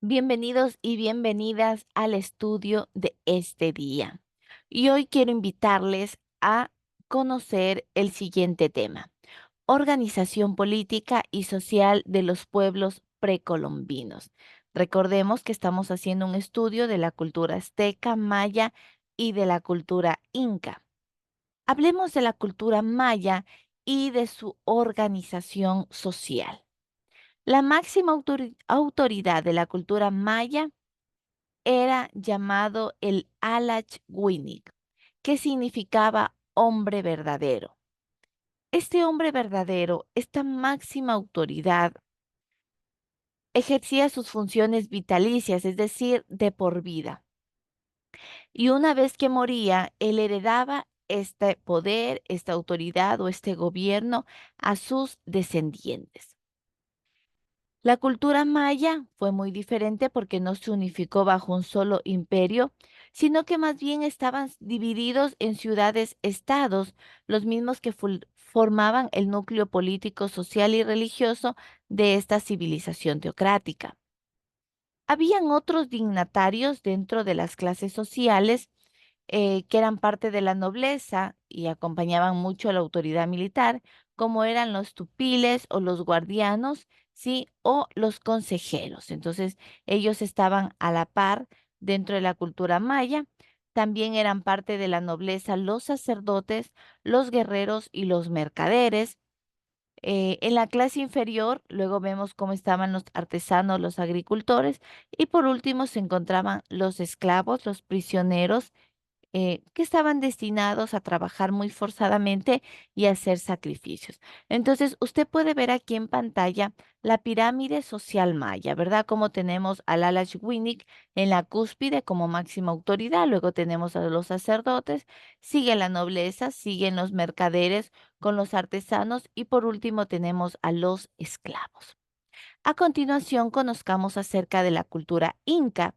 Bienvenidos y bienvenidas al estudio de este día. Y hoy quiero invitarles a conocer el siguiente tema: organización política y social de los pueblos precolombinos. Recordemos que estamos haciendo un estudio de la cultura azteca, maya y de la cultura inca. Hablemos de la cultura maya y de su organización social. La máxima autoridad de la cultura maya era llamado el Alachguinik, que significaba hombre verdadero. Este hombre verdadero, esta máxima autoridad, ejercía sus funciones vitalicias, es decir, de por vida. Y una vez que moría, él heredaba este poder, esta autoridad o este gobierno a sus descendientes. La cultura maya fue muy diferente porque no se unificó bajo un solo imperio, sino que más bien estaban divididos en ciudades-estados, los mismos que formaban el núcleo político, social y religioso de esta civilización teocrática. Habían otros dignatarios dentro de las clases sociales que eran parte de la nobleza y acompañaban mucho a la autoridad militar, como eran los tupiles o los guardianos, ¿sí? O los consejeros. Entonces, ellos estaban a la par dentro de la cultura maya. También eran parte de la nobleza los sacerdotes, los guerreros y los mercaderes. En la clase inferior, luego vemos cómo estaban los artesanos, los agricultores, y por último se encontraban los esclavos, los prisioneros que estaban destinados a trabajar muy forzadamente y a hacer sacrificios. Entonces, usted puede ver aquí en pantalla la pirámide social maya, ¿verdad? Como tenemos al Alashwinik en la cúspide como máxima autoridad, luego tenemos a los sacerdotes, sigue la nobleza, siguen los mercaderes con los artesanos y por último tenemos a los esclavos. A continuación, conozcamos acerca de la cultura inca.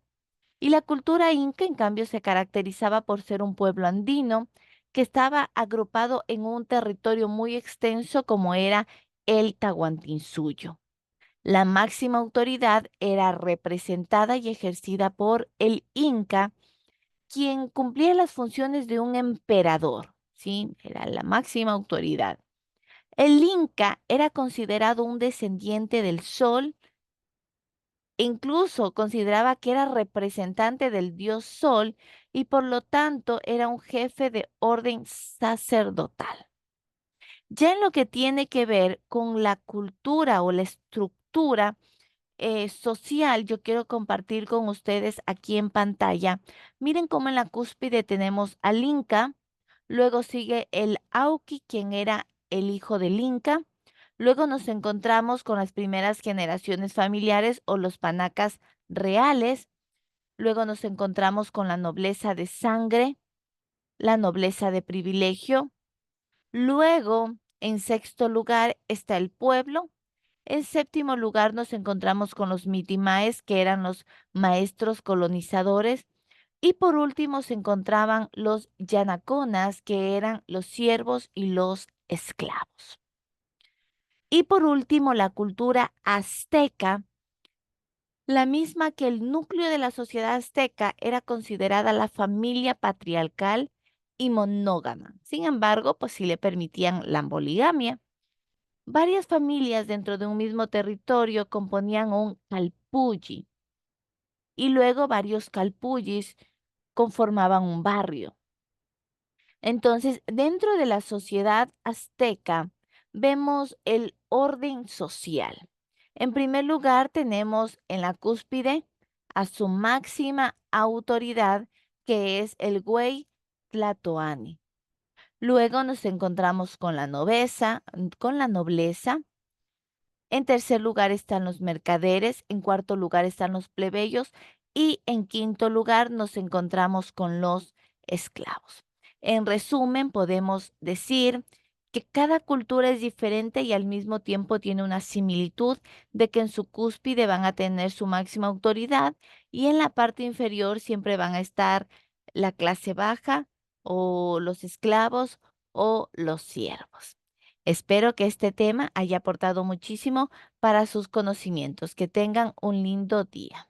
Y la cultura inca, en cambio, se caracterizaba por ser un pueblo andino que estaba agrupado en un territorio muy extenso como era el Tahuantinsuyo. La máxima autoridad era representada y ejercida por el inca, quien cumplía las funciones de un emperador, ¿sí? Era la máxima autoridad. El inca era considerado un descendiente del sol. Incluso consideraba que era representante del dios Sol y por lo tanto era un jefe de orden sacerdotal. Ya en lo que tiene que ver con la cultura o la estructura social, yo quiero compartir con ustedes aquí en pantalla. Miren cómo en la cúspide tenemos al Inca, luego sigue el Auqui, quien era el hijo del Inca. Luego nos encontramos con las primeras generaciones familiares o los panacas reales. Luego nos encontramos con la nobleza de sangre, la nobleza de privilegio. Luego, en sexto lugar, está el pueblo. En séptimo lugar nos encontramos con los mitimaes, que eran los maestros colonizadores. Y por último se encontraban los yanaconas, que eran los siervos y los esclavos. Y por último, la cultura azteca, la misma que el núcleo de la sociedad azteca era considerada la familia patriarcal y monógama. Sin embargo, pues sí le permitían la poligamia. Varias familias dentro de un mismo territorio componían un calpulli y luego varios calpullis conformaban un barrio. Entonces, dentro de la sociedad azteca vemos el orden social. En primer lugar, tenemos en la cúspide a su máxima autoridad, que es el güey Tlatoani. Luego nos encontramos con con la nobleza. En tercer lugar están los mercaderes, en cuarto lugar están los plebeyos y en quinto lugar nos encontramos con los esclavos. En resumen, podemos decir que cada cultura es diferente y al mismo tiempo tiene una similitud de que en su cúspide van a tener su máxima autoridad y en la parte inferior siempre van a estar la clase baja o los esclavos o los siervos. Espero que este tema haya aportado muchísimo para sus conocimientos. Que tengan un lindo día.